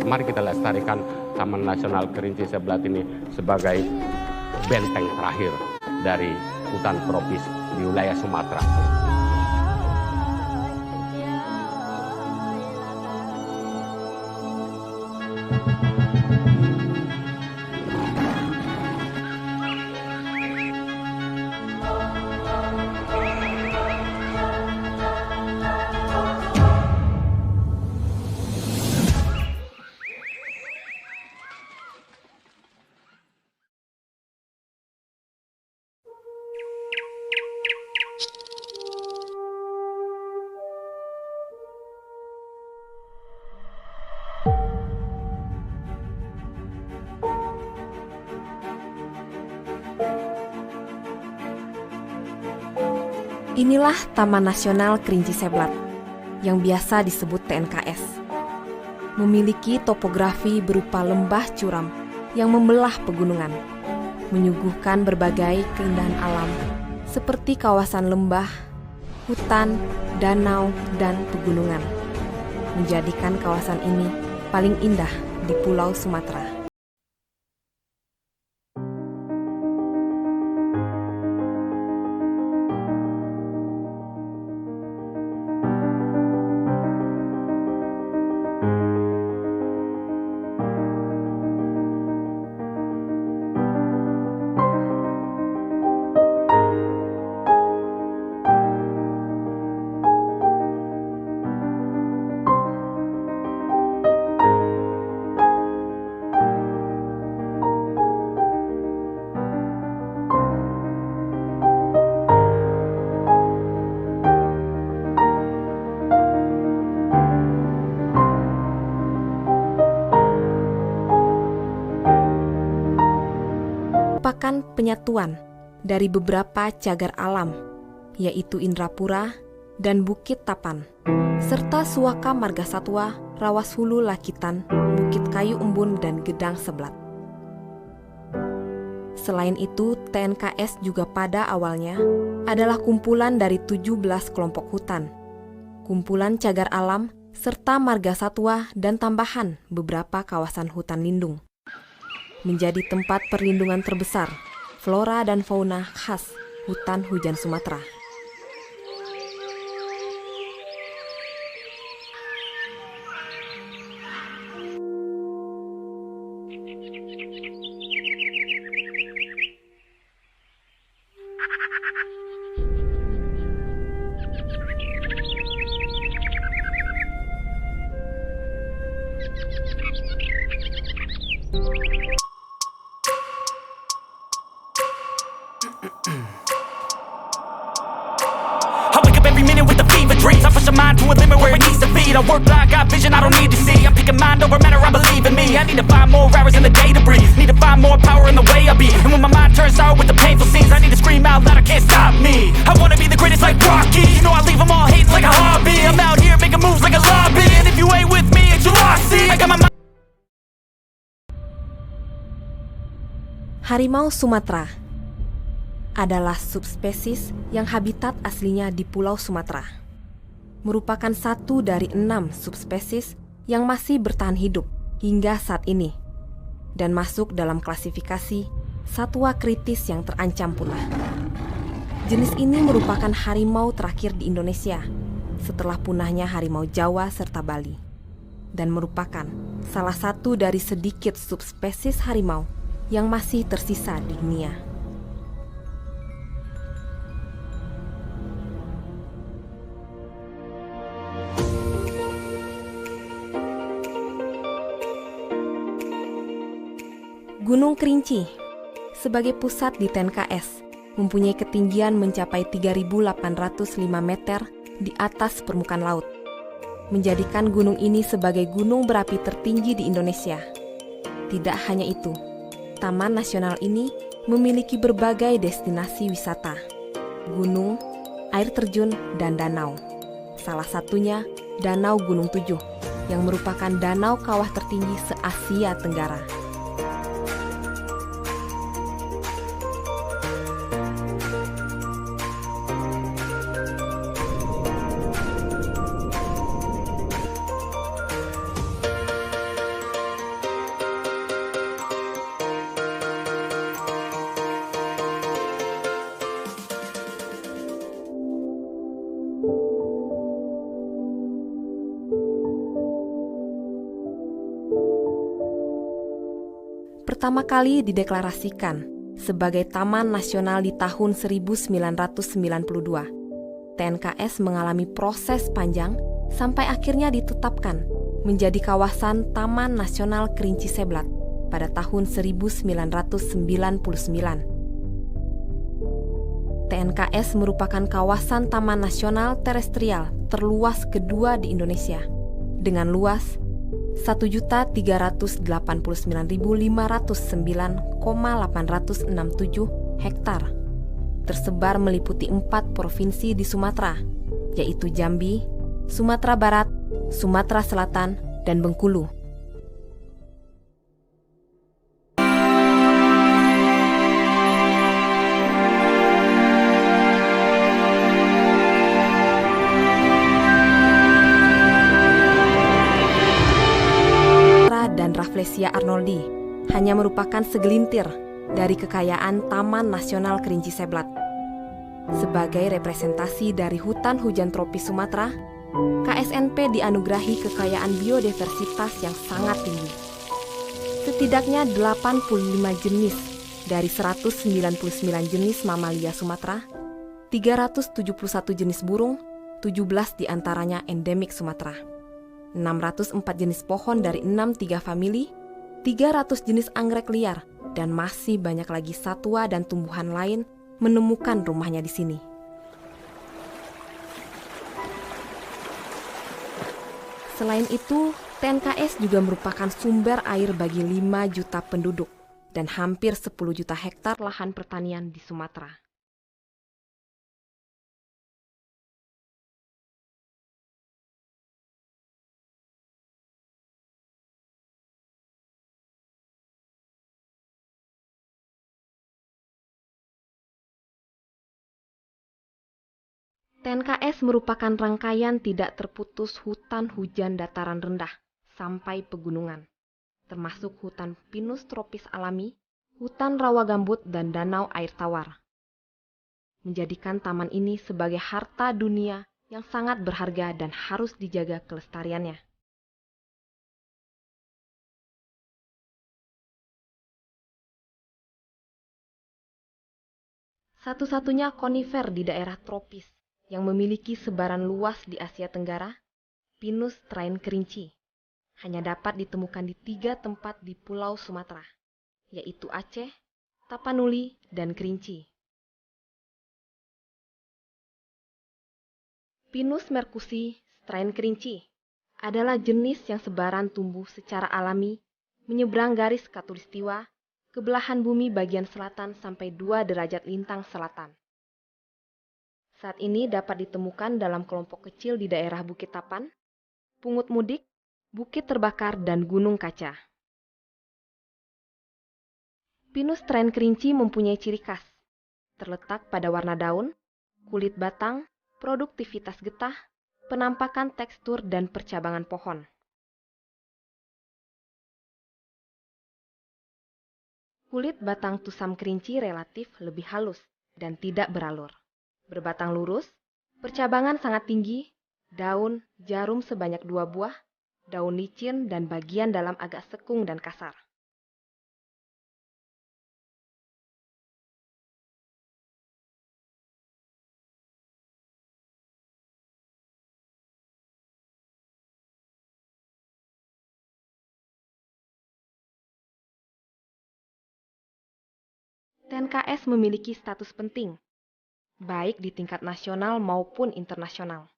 Mari kita lestarikan Taman Nasional Kerinci Seblat ini sebagai benteng terakhir dari hutan tropis di wilayah Sumatera. Inilah Taman Nasional Kerinci Seblat, yang biasa disebut TNKS. Memiliki topografi berupa lembah curam yang membelah pegunungan, menyuguhkan berbagai keindahan alam seperti kawasan lembah, hutan, danau, dan pegunungan, menjadikan kawasan ini paling indah di Pulau Sumatera. Merupakan penyatuan dari beberapa cagar alam, yaitu Indrapura dan Bukit Tapan, serta Suaka Margasatwa, Rawas Hulu Lakitan, Bukit Kayu Embun, dan Gedang Seblat. Selain itu, TNKS juga pada awalnya adalah kumpulan dari 17 kelompok hutan, kumpulan cagar alam, serta margasatwa dan tambahan beberapa kawasan hutan lindung. Menjadi tempat perlindungan terbesar flora dan fauna khas hutan hujan Sumatera. I wake up every minute with the fever dreams. I push my mind to a limit where it needs to be. I work blind, got vision I don't need to see. I'm picking mind over matter, I believe in me. I need to find more hours in the day to breathe. Need to find more power in the way I be. And when my mind turns sour with the painful scenes, I need to scream out loud, I can't stop me. I wanna be the greatest like Rocky. You know I leave them all hating like a hobby. I'm out here making moves like a lobby. And if you ain't with me, it's your loss. See, I got my mind. Harimau Sumatera adalah subspesies yang habitat aslinya di Pulau Sumatera. Merupakan satu dari 6 subspesies yang masih bertahan hidup hingga saat ini dan masuk dalam klasifikasi satwa kritis yang terancam punah. Jenis ini merupakan harimau terakhir di Indonesia setelah punahnya harimau Jawa serta Bali, dan merupakan salah satu dari sedikit subspesies harimau yang masih tersisa di dunia. Gunung Kerinci sebagai pusat di TNKS mempunyai ketinggian mencapai 3.805 meter di atas permukaan laut, menjadikan gunung ini sebagai gunung berapi tertinggi di Indonesia. Tidak hanya itu, Taman Nasional ini memiliki berbagai destinasi wisata, gunung, air terjun, dan danau. Salah satunya Danau Gunung Tujuh, yang merupakan danau kawah tertinggi se-Asia Tenggara. pertama kali dideklarasikan sebagai Taman Nasional di tahun 1992. TNKS mengalami proses panjang sampai akhirnya ditetapkan menjadi kawasan Taman Nasional Kerinci Seblat pada tahun 1999. TNKS merupakan kawasan taman nasional terestrial terluas kedua di Indonesia dengan luas 1.389.509,867 hektar, tersebar meliputi 4 provinsi di Sumatera, yaitu Jambi, Sumatera Barat, Sumatera Selatan, dan Bengkulu. Dan Rafflesia arnoldi hanya merupakan segelintir dari kekayaan Taman Nasional Kerinci Seblat. Sebagai representasi dari hutan hujan tropis Sumatera, KSNP dianugerahi kekayaan biodiversitas yang sangat tinggi. Setidaknya 85 jenis dari 199 jenis mamalia Sumatera, 371 jenis burung, 17 diantaranya endemik Sumatera. 604 jenis pohon dari 63 famili, 300 jenis anggrek liar, dan masih banyak lagi satwa dan tumbuhan lain menemukan rumahnya di sini. Selain itu, TNKS juga merupakan sumber air bagi 5 juta penduduk dan hampir 10 juta hektar lahan pertanian di Sumatera. TNKS merupakan rangkaian tidak terputus hutan hujan dataran rendah sampai pegunungan, termasuk hutan pinus tropis alami, hutan rawa gambut, dan danau air tawar. Menjadikan taman ini sebagai harta dunia yang sangat berharga dan harus dijaga kelestariannya. Satu-satunya konifer di daerah tropis yang memiliki sebaran luas di Asia Tenggara, Pinus train kerinci, hanya dapat ditemukan di 3 tempat di Pulau Sumatera, yaitu Aceh, Tapanuli, dan Kerinci. Pinus merkusi strain kerinci adalah jenis yang sebaran tumbuh secara alami menyeberang garis khatulistiwa ke belahan bumi bagian selatan sampai 2 derajat lintang selatan. Saat ini dapat ditemukan dalam kelompok kecil di daerah Bukit Tapan, Pungut Mudik, Bukit Terbakar, dan Gunung Kaca. Pinus train kerinci mempunyai ciri khas, terletak pada warna daun, kulit batang, produktivitas getah, penampakan tekstur, dan percabangan pohon. Kulit batang tusam kerinci relatif lebih halus dan tidak beralur. Berbatang lurus, percabangan sangat tinggi, daun, jarum sebanyak 2 buah, daun licin, dan bagian dalam agak sekung dan kasar. TNKS memiliki status penting, baik di tingkat nasional maupun internasional.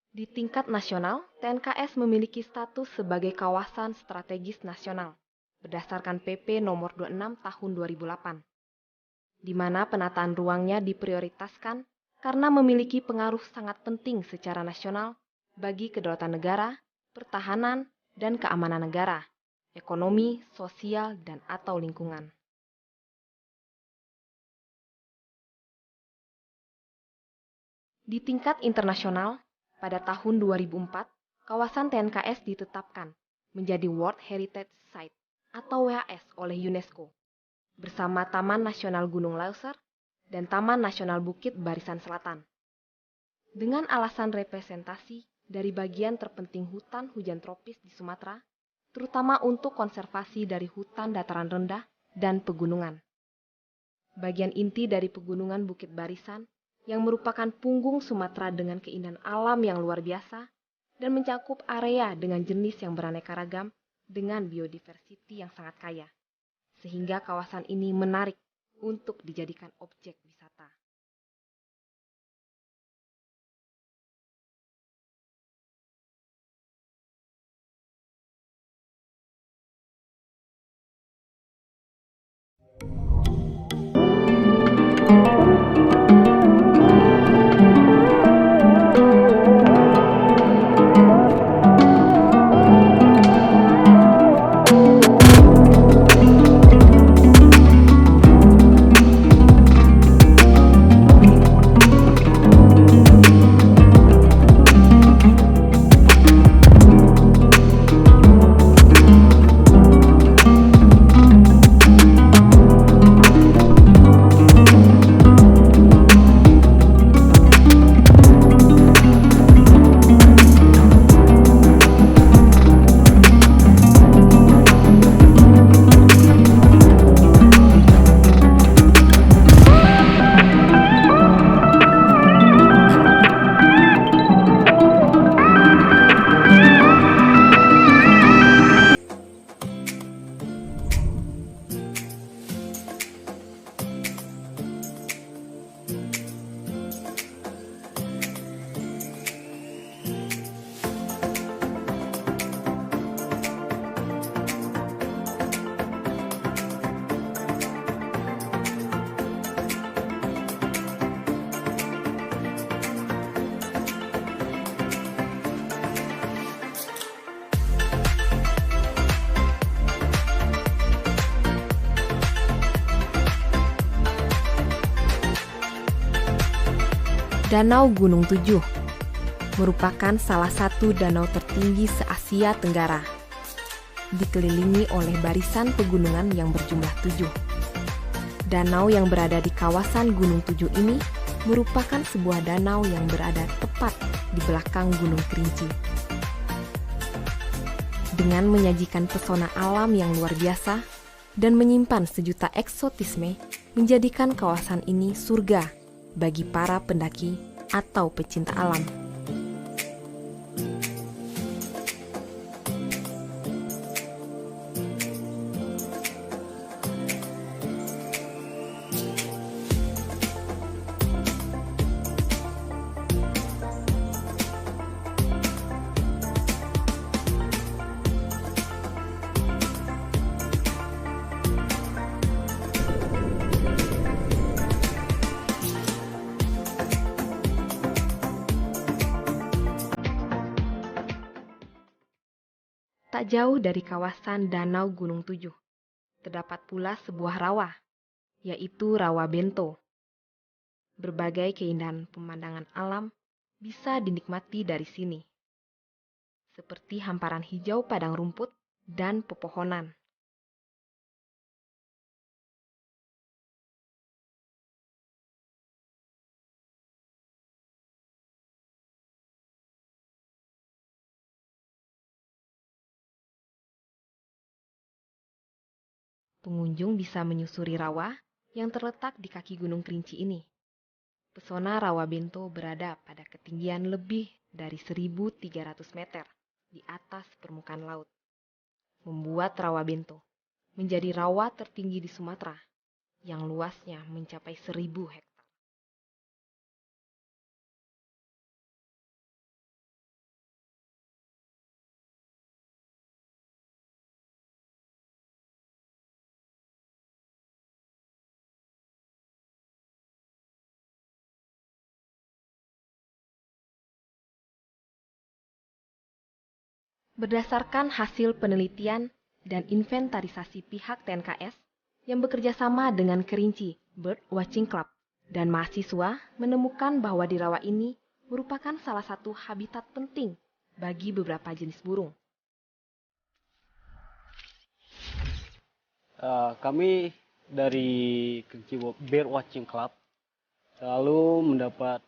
Di tingkat nasional, TNKS memiliki status sebagai kawasan strategis nasional berdasarkan PP nomor 26 tahun 2008, di mana penataan ruangnya diprioritaskan karena memiliki pengaruh sangat penting secara nasional bagi kedaulatan negara, pertahanan, dan keamanan negara, ekonomi, sosial, dan atau lingkungan. Di tingkat internasional, pada tahun 2004, kawasan TNKS ditetapkan menjadi World Heritage Site atau WHS oleh UNESCO, bersama Taman Nasional Gunung Leuser dan Taman Nasional Bukit Barisan Selatan. Dengan alasan representasi dari bagian terpenting hutan hujan tropis di Sumatera, terutama untuk konservasi dari hutan dataran rendah dan pegunungan. Bagian inti dari pegunungan Bukit Barisan yang merupakan punggung Sumatera dengan keindahan alam yang luar biasa dan mencakup area dengan jenis yang beraneka ragam dengan biodiversity yang sangat kaya, sehingga kawasan ini menarik untuk dijadikan objek wisata. Danau Gunung Tujuh merupakan salah satu danau tertinggi se-Asia Tenggara. Dikelilingi oleh barisan pegunungan yang berjumlah 7. Danau yang berada di kawasan Gunung Tujuh ini merupakan sebuah danau yang berada tepat di belakang Gunung Kerinci. Dengan menyajikan pesona alam yang luar biasa dan menyimpan sejuta eksotisme, menjadikan kawasan ini surga bagi para pendaki atau pecinta alam. Tak jauh dari kawasan Danau Gunung Tujuh, terdapat pula sebuah rawa, yaitu Rawa Bento. Berbagai keindahan pemandangan alam bisa dinikmati dari sini, seperti hamparan hijau padang rumput dan pepohonan. Pengunjung bisa menyusuri rawa yang terletak di kaki Gunung Kerinci ini. Pesona Rawa Bento berada pada ketinggian lebih dari 1.300 meter di atas permukaan laut, membuat Rawa Bento menjadi rawa tertinggi di Sumatera yang luasnya mencapai 1.000 hektar. Berdasarkan hasil penelitian dan inventarisasi pihak TNKS yang bekerja sama dengan Kerinci Bird Watching Club dan mahasiswa menemukan bahwa di rawa ini merupakan salah satu habitat penting bagi beberapa jenis burung. Kami dari Kerinci Bird Watching Club selalu mendapat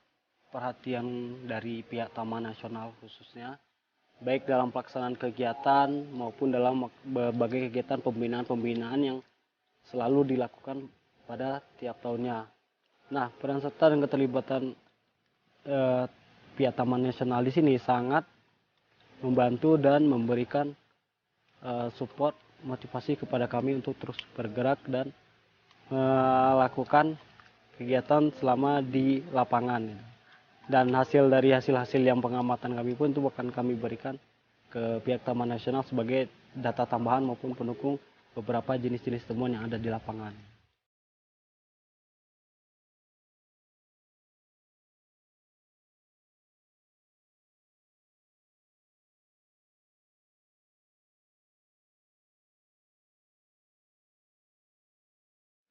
perhatian dari pihak Taman Nasional khususnya baik dalam pelaksanaan kegiatan maupun dalam berbagai kegiatan pembinaan-pembinaan yang selalu dilakukan pada tiap tahunnya. Nah, peran serta dan keterlibatan pihak Taman Nasional di sini sangat membantu dan memberikan support motivasi kepada kami untuk terus bergerak dan melakukan kegiatan selama di lapangan. Dan hasil yang pengamatan kami pun itu akan kami berikan ke pihak Taman Nasional sebagai data tambahan maupun pendukung beberapa jenis-jenis temuan yang ada di lapangan.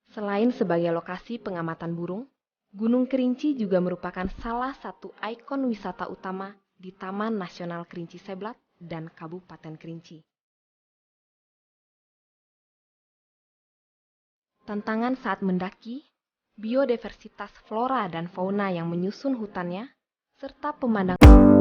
Selain sebagai lokasi pengamatan burung, Gunung Kerinci juga merupakan salah satu ikon wisata utama di Taman Nasional Kerinci Seblat dan Kabupaten Kerinci. Tantangan saat mendaki, biodiversitas flora dan fauna yang menyusun hutannya, serta pemandangan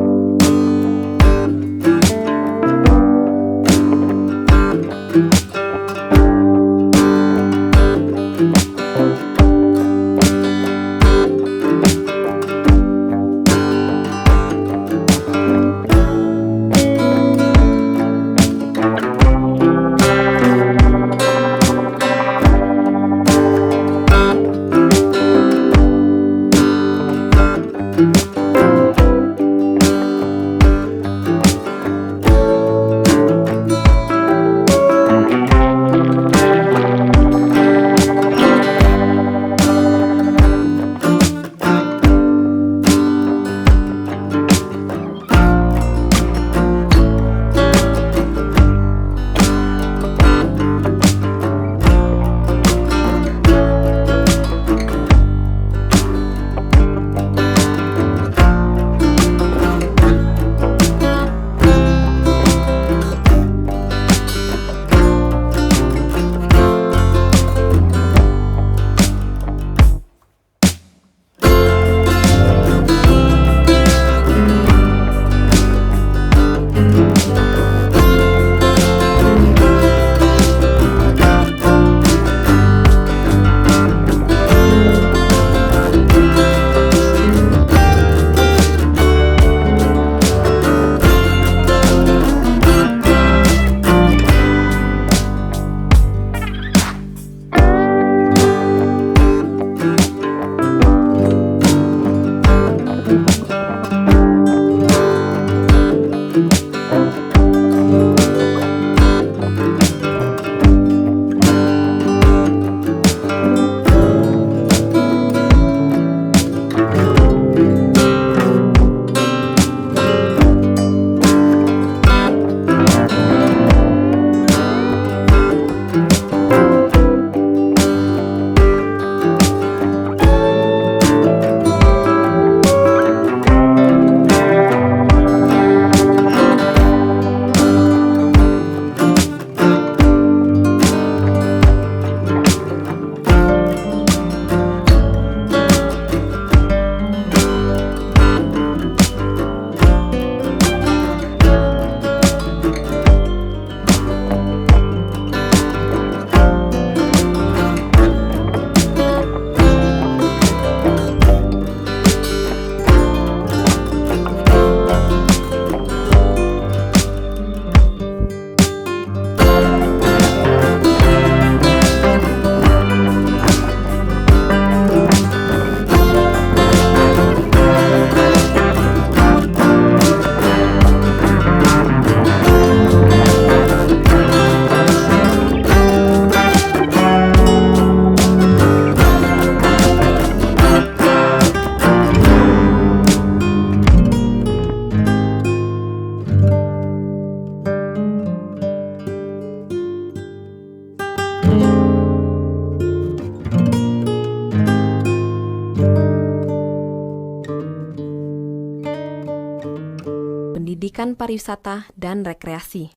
pendidikan pariwisata dan rekreasi.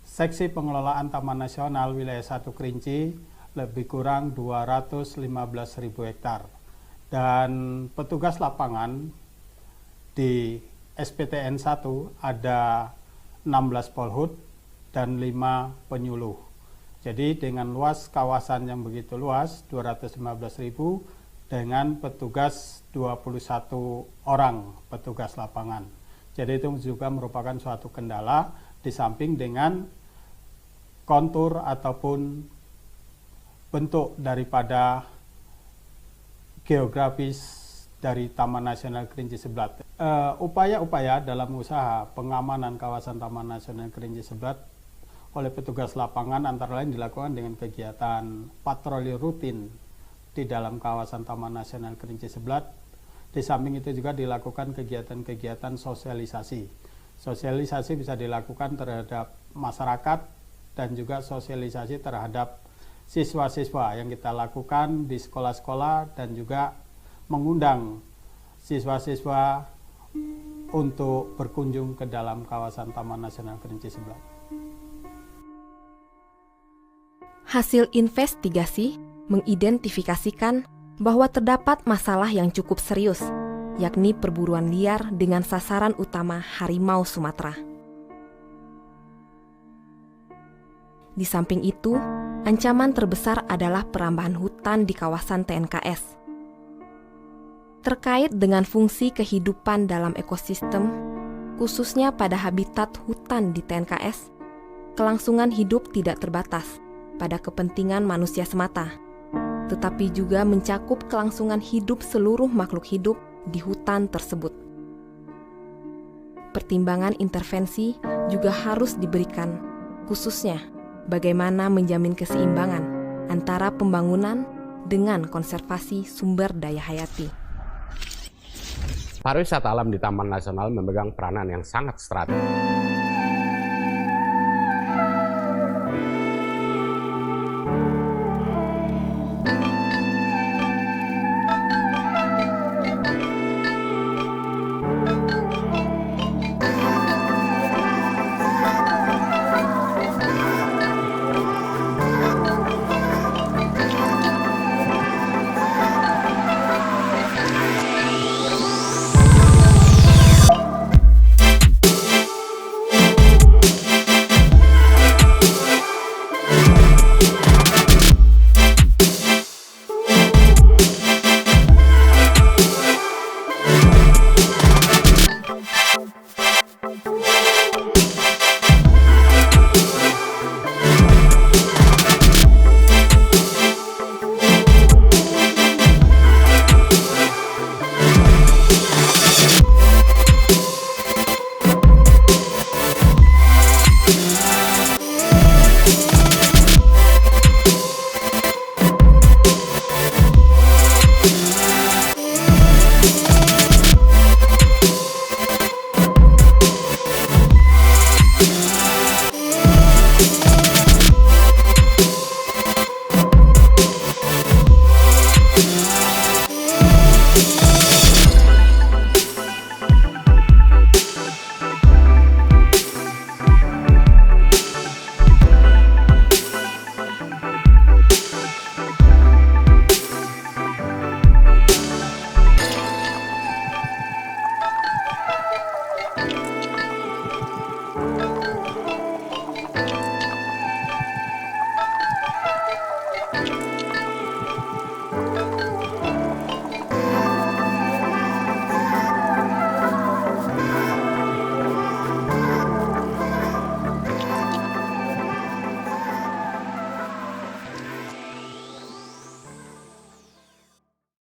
Seksi pengelolaan Taman Nasional Wilayah 1 Kerinci lebih kurang 215.000 hektar. Dan petugas lapangan di SPTN 1 ada 16 polhut dan 5 penyuluh. Jadi dengan luas kawasan yang begitu luas, 215.000 dengan petugas 21 orang petugas lapangan. Jadi itu juga merupakan suatu kendala di samping dengan kontur ataupun bentuk daripada geografis dari Taman Nasional Kerinci Seblat. Upaya-upaya dalam usaha pengamanan kawasan Taman Nasional Kerinci Seblat oleh petugas lapangan antara lain dilakukan dengan kegiatan patroli rutin di dalam kawasan Taman Nasional Kerinci Seblat. Di samping itu juga dilakukan kegiatan-kegiatan sosialisasi. Sosialisasi bisa dilakukan terhadap masyarakat dan juga sosialisasi terhadap siswa-siswa yang kita lakukan di sekolah-sekolah dan juga mengundang siswa-siswa untuk berkunjung ke dalam kawasan Taman Nasional Kerinci Seblat. Hasil investigasi mengidentifikasikan bahwa terdapat masalah yang cukup serius, yakni perburuan liar dengan sasaran utama harimau Sumatera. Di samping itu, ancaman terbesar adalah perambahan hutan di kawasan TNKS. Terkait dengan fungsi kehidupan dalam ekosistem, khususnya pada habitat hutan di TNKS, kelangsungan hidup tidak terbatas pada kepentingan manusia semata, tetapi juga mencakup kelangsungan hidup seluruh makhluk hidup di hutan tersebut. Pertimbangan intervensi juga harus diberikan, khususnya bagaimana menjamin keseimbangan antara pembangunan dengan konservasi sumber daya hayati. Pariwisata alam di Taman Nasional memegang peranan yang sangat strategis.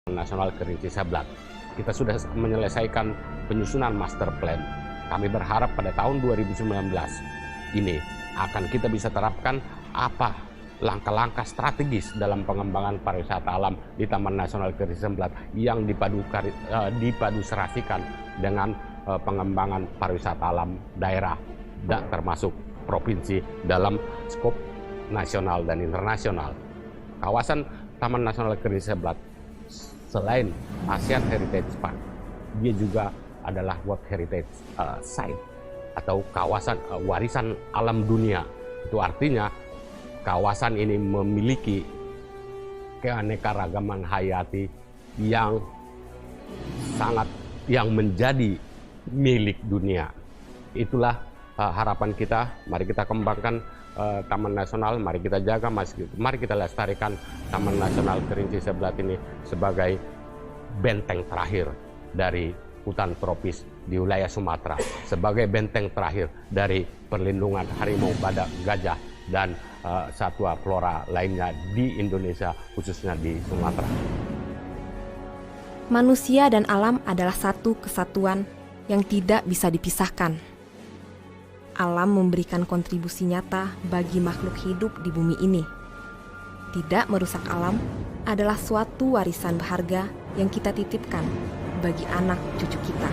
Nasional Kerinci Seblat. Kita sudah menyelesaikan penyusunan master plan. Kami berharap pada tahun 2019 ini akan kita bisa terapkan apa langkah-langkah strategis dalam pengembangan pariwisata alam di Taman Nasional Kerinci Seblat yang dipadu serasikan dengan pengembangan pariwisata alam daerah dan termasuk provinsi dalam skop nasional dan internasional. Kawasan Taman Nasional Kerinci Seblat selain ASEAN Heritage Park, dia juga adalah World Heritage Site atau kawasan warisan alam dunia. Itu artinya kawasan ini memiliki keanekaragaman hayati yang menjadi milik dunia. Itulah harapan kita. Mari kita kembangkan Taman Nasional, mari kita jaga, mari kita lestarikan Taman Nasional Kerinci Sebelat ini sebagai benteng terakhir dari hutan tropis di wilayah Sumatera, sebagai benteng terakhir dari perlindungan harimau, badak, gajah, dan satwa flora lainnya di Indonesia, khususnya di Sumatera. Manusia dan alam adalah satu kesatuan yang tidak bisa dipisahkan. Alam memberikan kontribusi nyata bagi makhluk hidup di bumi ini. Tidak merusak alam adalah suatu warisan berharga yang kita titipkan bagi anak cucu kita.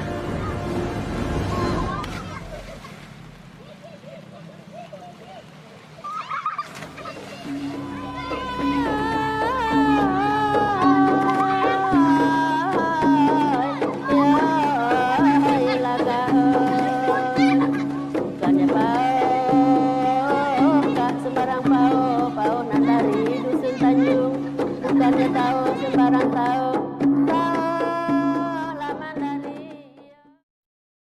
Bukannya tahu sembarang tahu